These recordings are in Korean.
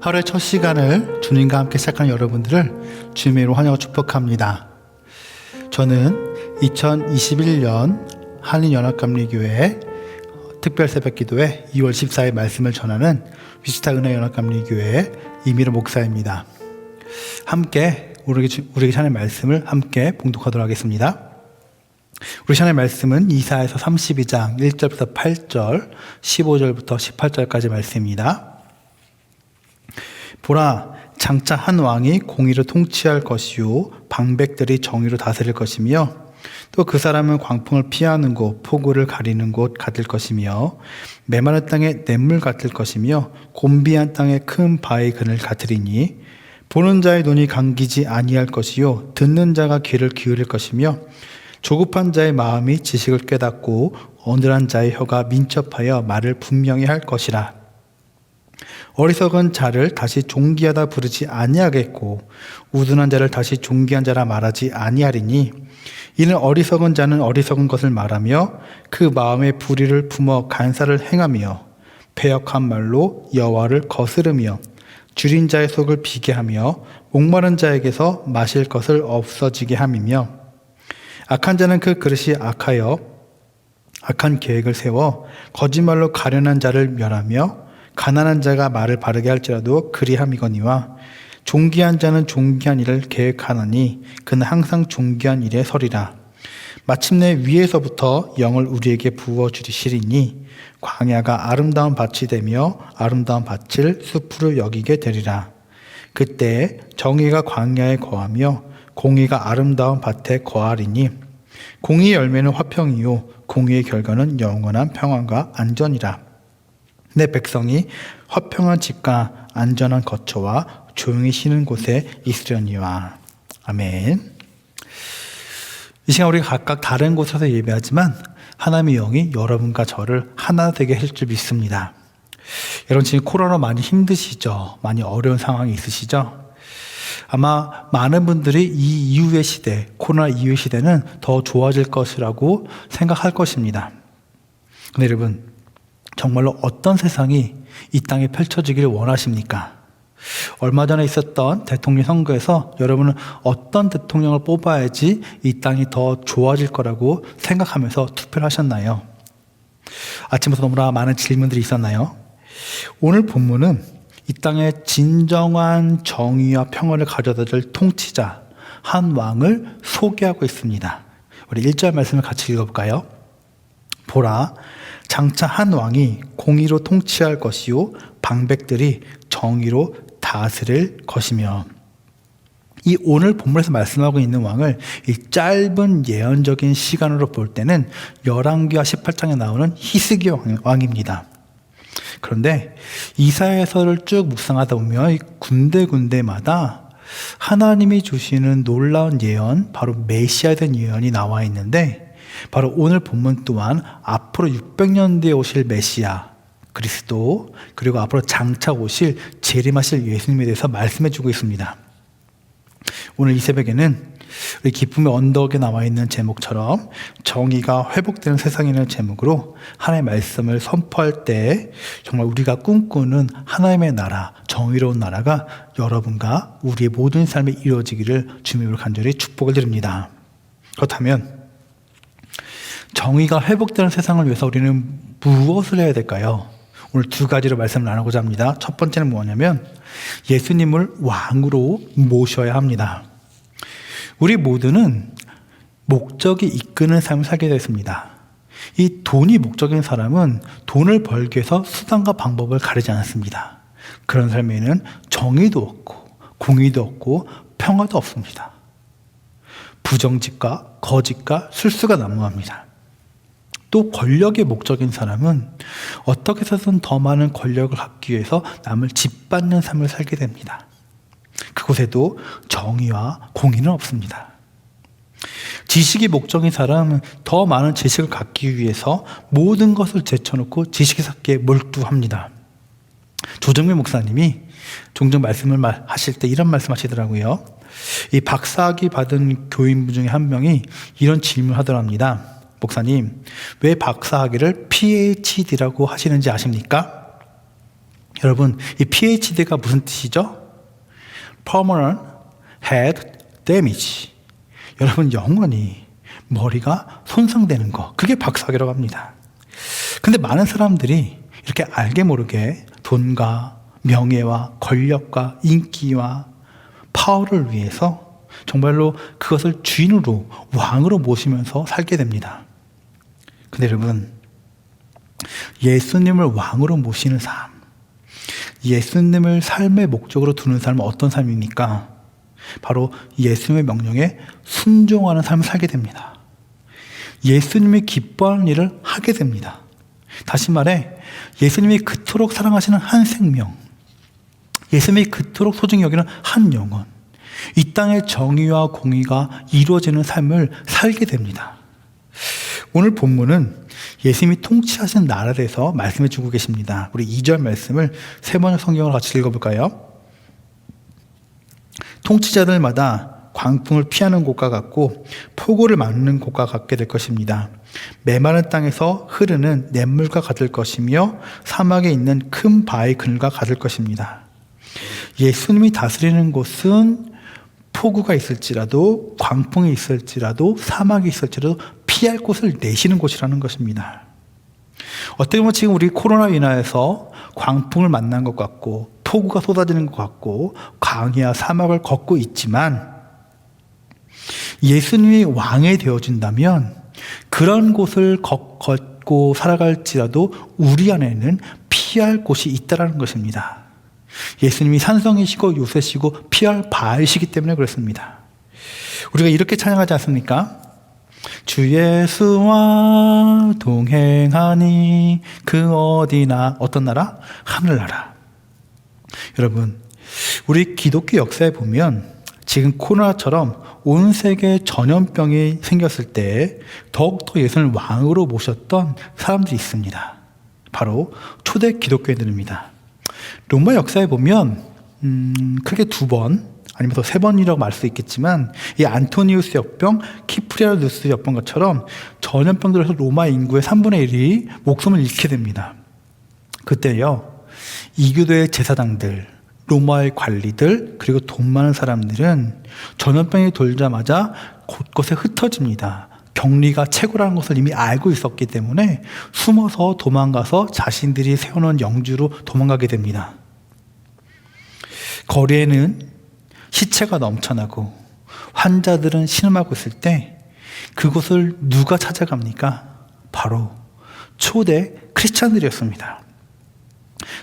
하루의 첫 시간을 주님과 함께 시작하는 여러분들을 주님의 이름으로 환영하고 축복합니다. 저는 2021년 한인연합감리교회 특별새벽기도회 2월 14일 말씀을 전하는 위시타 은혜연합감리교회 이미르 목사입니다. 함께 우리에게 전할 말씀을 함께 봉독하도록 하겠습니다. 우리 전할 말씀은 이사야서 32장 1절부터 8절, 15절부터 18절까지 말씀입니다. 보라, 장차 한 왕이 공의로 통치할 것이요 방백들이 정의로 다스릴 것이며 또 그 사람은 광풍을 피하는 곳, 폭우를 가리는 곳 같을 것이며 메마른 땅에 냇물 같을 것이며 곤비한 땅에 큰 바위 그늘 같으리니 보는 자의 눈이 감기지 아니할 것이요 듣는 자가 귀를 기울일 것이며 조급한 자의 마음이 지식을 깨닫고 어눌한 자의 혀가 민첩하여 말을 분명히 할 것이라. 어리석은 자를 다시 존귀하다 부르지 아니하겠고 우둔한 자를 다시 존귀한 자라 말하지 아니하리니 이는 어리석은 자는 어리석은 것을 말하며 그 마음에 불의를 품어 간사를 행하며 패역한 말로 여호와를 거스르며 줄인 자의 속을 비게 하며 목마른 자에게서 마실 것을 없어지게 함이며 악한 자는 그 그릇이 악하여 악한 계획을 세워 거짓말로 가련한 자를 멸하며 가난한 자가 말을 바르게 할지라도 그리함이거니와 존귀한 자는 존귀한 일을 계획하나니 그는 항상 존귀한 일에 서리라. 마침내 위에서부터 영을 우리에게 부어주시리니 광야가 아름다운 밭이 되며 아름다운 밭을 숲으로 여기게 되리라. 그때 정의가 광야에 거하며 공의가 아름다운 밭에 거하리니 공의의 열매는 화평이요 공의의 결과는 영원한 평안과 안전이라. 내 백성이 화평한 집과 안전한 거처와 조용히 쉬는 곳에 있으려니와. 아멘. 이 시간 우리가 각각 다른 곳에서 예배하지만 하나님의 영이 여러분과 저를 하나 되게 할 줄 믿습니다. 여러분 지금 코로나 많이 힘드시죠? 많이 어려운 상황이 있으시죠? 아마 많은 분들이 이 이후의 시대, 코로나 이후의 시대는 더 좋아질 것이라고 생각할 것입니다. 근데 여러분, 정말로 어떤 세상이 이 땅에 펼쳐지기를 원하십니까? 얼마 전에 있었던 대통령 선거에서 여러분은 어떤 대통령을 뽑아야지 이 땅이 더 좋아질 거라고 생각하면서 투표를 하셨나요? 아침부터 너무나 많은 질문들이 있었나요? 오늘 본문은 이 땅에 진정한 정의와 평화를 가져다 줄 통치자, 한 왕을 소개하고 있습니다. 우리 1절 말씀을 같이 읽어볼까요? 보라, 장차 한 왕이 공의로 통치할 것이요 방백들이 정의로 다스릴 것이며. 이 오늘 본문에서 말씀하고 있는 왕을 이 짧은 예언적인 시간으로 볼 때는 열왕기와 18장에 나오는 히스기 왕입니다. 그런데 이사야서를 쭉 묵상하다 보면 이 군데군데마다 하나님이 주시는 놀라운 예언, 바로 메시아에 대한 예언이 나와 있는데 바로 오늘 본문 또한 앞으로 600년 뒤에 오실 메시아 그리스도, 그리고 앞으로 장차 오실 재림하실 예수님에 대해서 말씀해 주고 있습니다. 오늘 이 새벽에는 우리 기쁨의 언덕에 나와 있는 제목처럼 정의가 회복되는 세상이라는 제목으로 하나님의 말씀을 선포할 때 정말 우리가 꿈꾸는 하나님의 나라, 정의로운 나라가 여러분과 우리의 모든 삶에 이루어지기를 주님으로 간절히 축복을 드립니다. 그렇다면 정의가 회복되는 세상을 위해서 우리는 무엇을 해야 될까요? 오늘 두 가지로 말씀을 나누고자 합니다. 첫 번째는 뭐냐면 예수님을 왕으로 모셔야 합니다. 우리 모두는 목적이 이끄는 삶을 살게 됐습니다. 이 돈이 목적인 사람은 돈을 벌기 위해서 수단과 방법을 가리지 않았습니다. 그런 삶에는 정의도 없고 공의도 없고 평화도 없습니다. 부정직과 거짓과 술수가 난무합니다. 또 권력의 목적인 사람은 어떻게 해서든 더 많은 권력을 갖기 위해서 남을 짓밟는 삶을 살게 됩니다. 그곳에도 정의와 공의는 없습니다. 지식이 목적인 사람은 더 많은 지식을 갖기 위해서 모든 것을 제쳐놓고 지식을 쌓기에 몰두합니다. 조정민 목사님이 종종 말씀을 하실 때 이런 말씀 하시더라고요. 이 박사학위 받은 교인분 중에 한 명이 이런 질문을 하더랍니다. 목사님, 왜 박사학위를 PhD라고 하시는지 아십니까? 여러분, 이 PhD가 무슨 뜻이죠? Permanent Head Damage. 여러분, 영원히 머리가 손상되는 거, 그게 박사학위라고 합니다. 근데 많은 사람들이 이렇게 알게 모르게 돈과 명예와 권력과 인기와 파워를 위해서 정말로 그것을 주인으로, 왕으로 모시면서 살게 됩니다. 근데 여러분, 예수님을 왕으로 모시는 삶, 예수님을 삶의 목적으로 두는 삶은 어떤 삶입니까? 바로 예수님의 명령에 순종하는 삶을 살게 됩니다. 예수님이 기뻐하는 일을 하게 됩니다. 다시 말해, 예수님이 그토록 사랑하시는 한 생명, 예수님이 그토록 소중히 여기는 한 영혼, 이 땅의 정의와 공의가 이루어지는 삶을 살게 됩니다. 오늘 본문은 예수님이 통치하신 나라에 대해서 말씀해 주고 계십니다. 우리 2절 말씀을 세 번의 성경으로 같이 읽어볼까요? 통치자들마다 광풍을 피하는 곳과 같고 폭우를 막는 곳과 같게 될 것입니다. 메마른 땅에서 흐르는 냇물과 같을 것이며 사막에 있는 큰 바위 그늘과 같을 것입니다. 예수님이 다스리는 곳은 폭우가 있을지라도, 광풍이 있을지라도, 사막이 있을지라도 피할 곳을 내시는 곳이라는 것입니다. 어떻게 보면 지금 우리 코로나 인하여서 광풍을 만난 것 같고 폭우가 쏟아지는 것 같고 광야 사막을 걷고 있지만, 예수님이 왕이 되어준다면 그런 곳을 걷고 살아갈지라도 우리 안에는 피할 곳이 있다는 것입니다. 예수님이 산성이시고 요새시고 피할 바이시기 때문에 그렇습니다. 우리가 이렇게 찬양하지 않습니까? 주 예수와 동행하니 그 어디나, 어떤 나라? 하늘나라. 여러분, 우리 기독교 역사에 보면 지금 코로나처럼 온 세계에 전염병이 생겼을 때 더욱더 예수님을 왕으로 모셨던 사람들이 있습니다. 바로 초대 기독교인들입니다. 로마 역사에 보면 크게 2번 아니면 더 3번이라고 말할 수 있겠지만, 이 안토니우스 역병, 키프리아누스 역병 것처럼 전염병들에서 로마 인구의 3분의 1이 목숨을 잃게 됩니다. 그때요, 이교도의 제사장들, 로마의 관리들, 그리고 돈 많은 사람들은 전염병이 돌자마자 곳곳에 흩어집니다. 격리가 최고라는 것을 이미 알고 있었기 때문에 숨어서 도망가서 자신들이 세워놓은 영주로 도망가게 됩니다. 거리에는 시체가 넘쳐나고 환자들은 신음하고 있을 때 그곳을 누가 찾아갑니까? 바로 초대 크리스찬들이었습니다.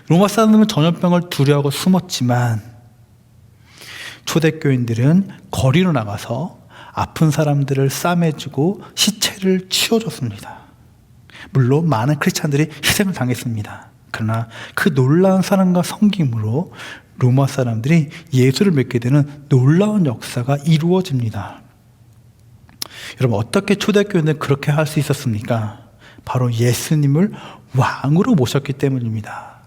로마 사람들은 전염병을 두려워하고 숨었지만 초대교인들은 거리로 나가서 아픈 사람들을 싸매주고 시체를 치워줬습니다. 물론 많은 크리스찬들이 희생을 당했습니다. 그러나 그 놀라운 사랑과 섬김으로 로마 사람들이 예수를 믿게 되는 놀라운 역사가 이루어집니다. 여러분, 어떻게 초대교인들은 그렇게 할 수 있었습니까? 바로 예수님을 왕으로 모셨기 때문입니다.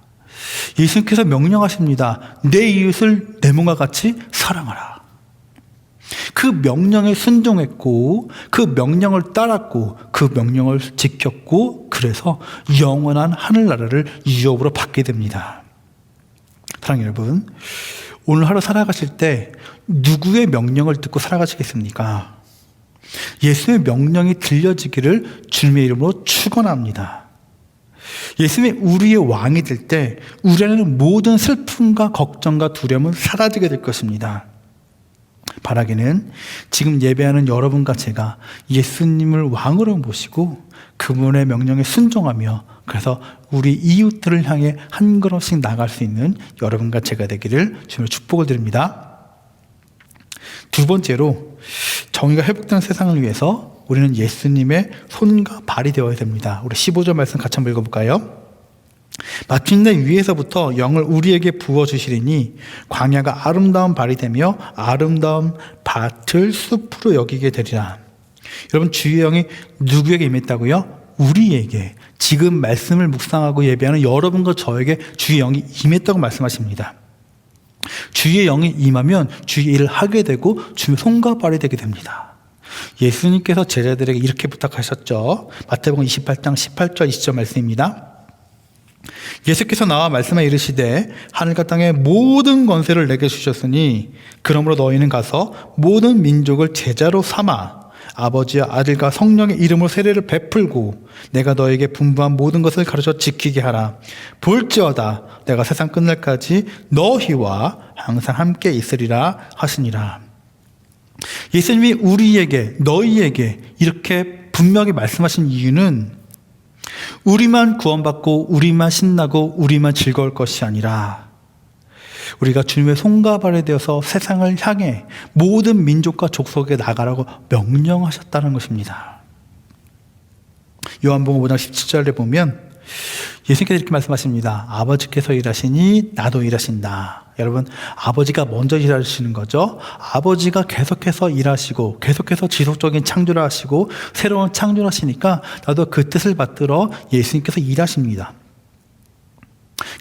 예수님께서 명령하십니다. 내 이웃을 내 몸과 같이 사랑하라. 그 명령에 순종했고, 그 명령을 따랐고, 그 명령을 지켰고, 그래서 영원한 하늘나라를 유업으로 받게 됩니다. 사랑하는 여러분, 오늘 하루 살아가실 때 누구의 명령을 듣고 살아가시겠습니까? 예수의 명령이 들려지기를 주님의 이름으로 축원합니다. 예수님이 우리의 왕이 될 때 우리 안에는 모든 슬픔과 걱정과 두려움은 사라지게 될 것입니다. 바라기는 지금 예배하는 여러분과 제가 예수님을 왕으로 모시고 그분의 명령에 순종하며, 그래서 우리 이웃들을 향해 한 걸음씩 나갈 수 있는 여러분과 제가 되기를 주님의 축복을 드립니다. 2번째로, 정의가 회복되는 세상을 위해서 우리는 예수님의 손과 발이 되어야 됩니다. 우리 15절 말씀 같이 한번 읽어볼까요? 마침내 위에서부터 영을 우리에게 부어주시리니 광야가 아름다운 발이 되며 아름다운 밭을 숲으로 여기게 되리라. 여러분, 주의 영이 누구에게 임했다고요? 우리에게, 지금 말씀을 묵상하고 예배하는 여러분과 저에게 주의 영이 임했다고 말씀하십니다. 주의 영이 임하면 주의 일을 하게 되고 주의 손과 발이 되게 됩니다. 예수님께서 제자들에게 이렇게 부탁하셨죠. 마태복음 28장 18절 20절 말씀입니다. 예수께서 나와 말씀하 이르시되 하늘과 땅의 모든 권세를 내게 주셨으니 그러므로 너희는 가서 모든 민족을 제자로 삼아 아버지와 아들과 성령의 이름으로 세례를 베풀고 내가 너에게 분부한 모든 것을 가르쳐 지키게 하라. 볼지어다 내가 세상 끝날까지 너희와 항상 함께 있으리라 하시니라. 예수님이 우리에게 너희에게 이렇게 분명히 말씀하신 이유는 우리만 구원받고 우리만 신나고 우리만 즐거울 것이 아니라 우리가 주님의 손과 발이 되어서 세상을 향해 모든 민족과 족속에 나가라고 명령하셨다는 것입니다. 요한복음 5장 17절에 보면 예수님께서 이렇게 말씀하십니다. 아버지께서 일하시니 나도 일하신다. 여러분, 아버지가 먼저 일하시는 거죠. 아버지가 계속해서 일하시고 계속해서 지속적인 창조를 하시고 새로운 창조를 하시니까 나도 그 뜻을 받들어 예수님께서 일하십니다.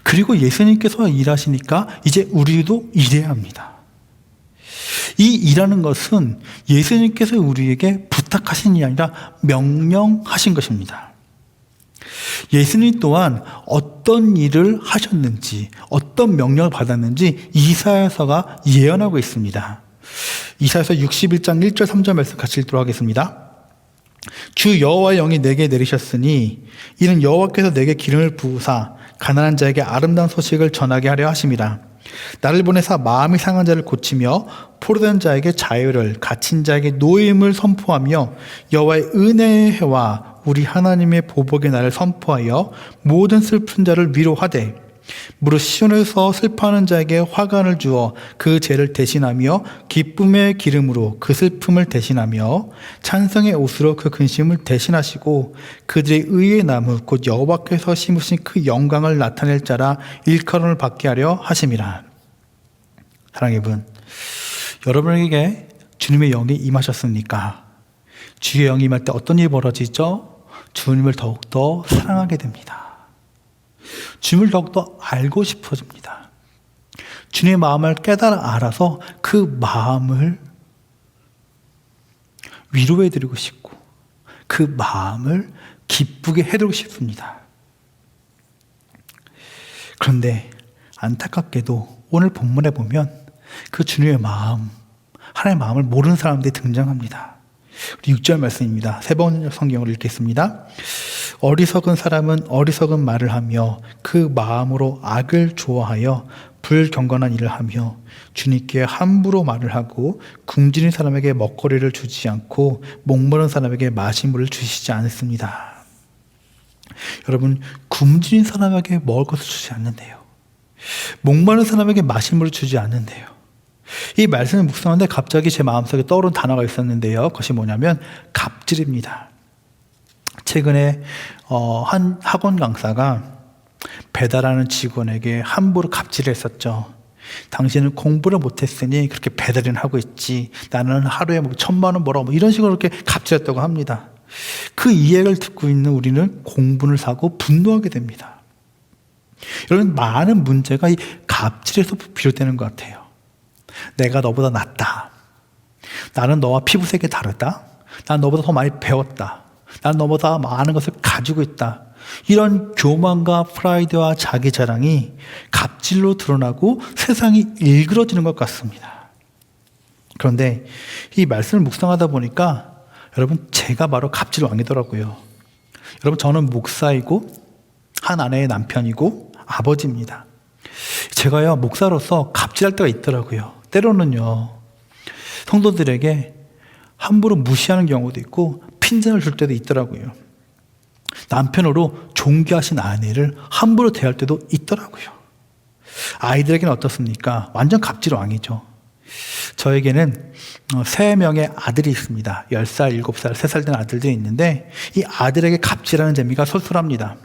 그리고 예수님께서 일하시니까 이제 우리도 일해야 합니다. 이 일하는 것은 예수님께서 우리에게 부탁하신 일이 아니라 명령하신 것입니다. 예수님 또한 어떤 일을 하셨는지, 어떤 명령을 받았는지 이사야서가 예언하고 있습니다. 이사야서 61장 1절 3절 말씀 같이 읽도록 하겠습니다. 주 여호와의 영이 내게 내리셨으니 이는 여호와께서 내게 기름을 부으사 가난한 자에게 아름다운 소식을 전하게 하려 하심이라. 나를 보내사 마음이 상한 자를 고치며 포로된 자에게 자유를, 갇힌 자에게 노임을 선포하며 여호와의 은혜의 해와 우리 하나님의 보복의 날을 선포하여 모든 슬픈 자를 위로하되 무릇 시온에서 슬퍼하는 자에게 화관을 주어 그 죄를 대신하며 기쁨의 기름으로 그 슬픔을 대신하며 찬성의 옷으로 그 근심을 대신하시고 그들의 의의 나무 곧 여호와께서 심으신 그 영광을 나타낼 자라 일컬음을 받게 하려 하심이라. 사랑의 분, 여러분에게 주님의 영이 임하셨습니까? 주의 영이 임할 때 어떤 일이 벌어지죠? 주님을 더욱더 사랑하게 됩니다. 주님을 더욱더 알고 싶어집니다. 주님의 마음을 깨달아 알아서 그 마음을 위로해드리고 싶고 그 마음을 기쁘게 해드리고 싶습니다. 그런데 안타깝게도 오늘 본문에 보면 그 주님의 마음, 하나님의 마음을 모르는 사람들이 등장합니다. 6절 말씀입니다. 세 번째 성경을 읽겠습니다. 어리석은 사람은 어리석은 말을 하며 그 마음으로 악을 좋아하여 불경건한 일을 하며 주님께 함부로 말을 하고 굶주린 사람에게 먹거리를 주지 않고 목마른 사람에게 마시물을 주시지 않습니다. 여러분, 굶주린 사람에게 먹을 것을 주지 않는데요. 목마른 사람에게 마시물을 주지 않는데요. 이 말씀을 묵상하는데 갑자기 제 마음속에 떠오른 단어가 있었는데요. 그것이 뭐냐면 갑질입니다. 최근에 한 학원 강사가 배달하는 직원에게 함부로 갑질을 했었죠. 당신은 공부를 못했으니 그렇게 배달을 하고 있지. 나는 하루에 1,000만 원 벌어. 이런 식으로 이렇게 갑질했다고 합니다. 그 이야기를 듣고 있는 우리는 공분을 사고 분노하게 됩니다. 여러분, 많은 문제가 이 갑질에서 비롯되는 것 같아요. 내가 너보다 낫다. 나는 너와 피부색이 다르다. 난 너보다 더 많이 배웠다. 난 너보다 많은 것을 가지고 있다. 이런 교만과 프라이드와 자기 자랑이 갑질로 드러나고 세상이 일그러지는 것 같습니다. 그런데 이 말씀을 묵상하다 보니까 여러분, 제가 바로 갑질 왕이더라고요. 여러분, 저는 목사이고 한 아내의 남편이고 아버지입니다. 제가요, 목사로서 갑질할 때가 있더라고요. 때로는요, 성도들에게 함부로 무시하는 경우도 있고 핀잔을 줄 때도 있더라고요. 남편으로 존귀하신 아내를 함부로 대할 때도 있더라고요. 아이들에게는 어떻습니까? 완전 갑질 왕이죠. 저에게는 3명의 아들이 있습니다. 10살, 7살, 3살 된 아들들이 있는데 이 아들에게 갑질하는 재미가 솔솔합니다.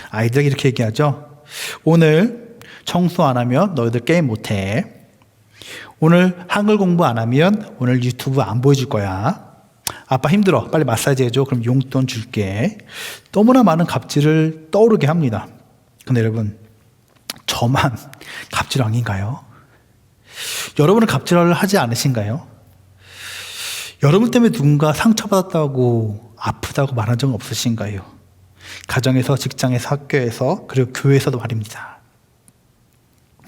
아이들에게 이렇게 얘기하죠. 오늘 청소 안 하면 너희들 게임 못해. 오늘 한글 공부 안 하면 오늘 유튜브 안 보여줄 거야. 아빠 힘들어. 빨리 마사지 해줘. 그럼 용돈 줄게. 너무나 많은 갑질을 떠오르게 합니다. 근데 여러분, 저만 갑질 왕인가요? 여러분은 갑질을 하지 않으신가요? 여러분 때문에 누군가 상처받았다고 아프다고 말한 적 없으신가요? 가정에서, 직장에서, 학교에서, 그리고 교회에서도 말입니다.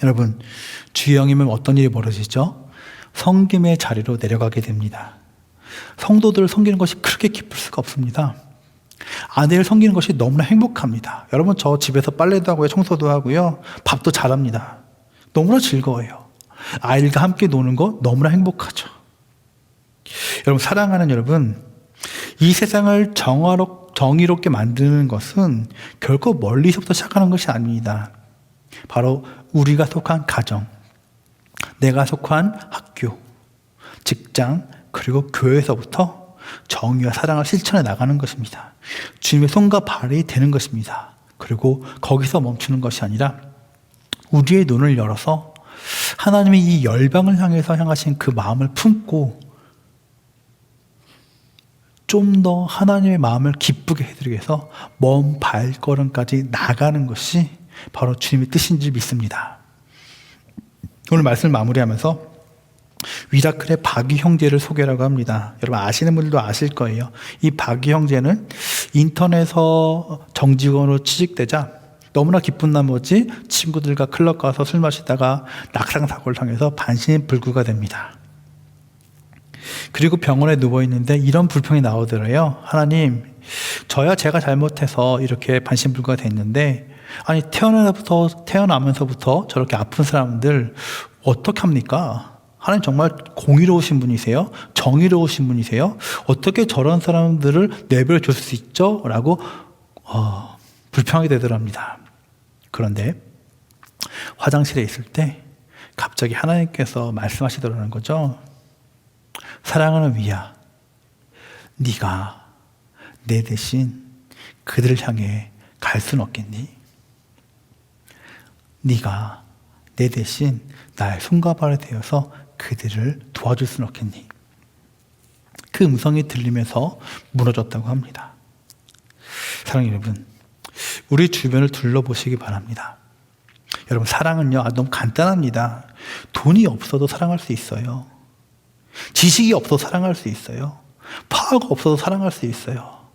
여러분, 주의 영이면 어떤 일이 벌어지죠? 섬김의 자리로 내려가게 됩니다. 성도들을 섬기는 것이 그렇게 기쁠 수가 없습니다. 아내를 섬기는 것이 너무나 행복합니다. 여러분, 저 집에서 빨래도 하고요, 청소도 하고요, 밥도 잘합니다. 너무나 즐거워요. 아이들과 함께 노는 거 너무나 행복하죠. 여러분, 사랑하는 여러분, 이 세상을 정의롭게 만드는 것은 결코 멀리서부터 시작하는 것이 아닙니다. 바로 우리가 속한 가정, 내가 속한 학교, 직장, 그리고 교회에서부터 정의와 사랑을 실천해 나가는 것입니다. 주님의 손과 발이 되는 것입니다. 그리고 거기서 멈추는 것이 아니라 우리의 눈을 열어서 하나님이 이 열방을 향해서 향하신 그 마음을 품고 좀 더 하나님의 마음을 기쁘게 해드리기 위해서 먼 발걸음까지 나가는 것이 바로 주님의 뜻인 줄 믿습니다. 오늘 말씀을 마무리하면서 위라클의 바기 형제를 소개라고 합니다. 여러분 아시는 분들도 아실 거예요. 이 바기 형제는 인턴에서 정직원으로 취직되자 너무나 기쁜 나머지 친구들과 클럽 가서 술 마시다가 낙상사고를 당해서 반신불구가 됩니다. 그리고 병원에 누워있는데 이런 불평이 나오더래요. 하나님, 저야 제가 잘못해서 이렇게 반신불구가 됐는데 아니 태어나면서부터 저렇게 아픈 사람들 어떻게 합니까? 하나님 정말 공의로우신 분이세요? 정의로우신 분이세요? 어떻게 저런 사람들을 내버려 둘 수 있죠? 라고 불평하게 되더랍니다. 그런데 화장실에 있을 때 갑자기 하나님께서 말씀하시더라는 거죠. 사랑하는 위야, 네가 내 대신 그들을 향해 갈 수는 없겠니? 네가 내 대신 나의 손과 발이 되어서 그들을 도와줄 수는 없겠니? 그 음성이 들리면서 무너졌다고 합니다. 사랑하는 여러분, 우리 주변을 둘러보시기 바랍니다. 여러분, 사랑은요, 너무 간단합니다. 돈이 없어도 사랑할 수 있어요. 지식이 없어도 사랑할 수 있어요. 파워가 없어도 사랑할 수 있어요.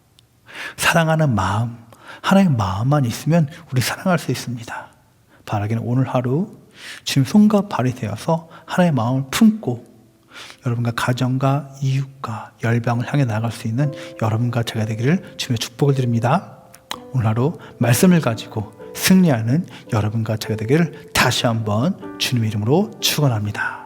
사랑하는 마음, 하나의 마음만 있으면 우리 사랑할 수 있습니다. 바라기는 오늘 하루 주님 손과 발이 되어서 하나의 마음을 품고 여러분과 가정과 이웃과 열방을 향해 나아갈 수 있는 여러분과 제가 되기를 주님의 축복을 드립니다. 오늘 하루 말씀을 가지고 승리하는 여러분과 제가 되기를 다시 한번 주님의 이름으로 축원합니다.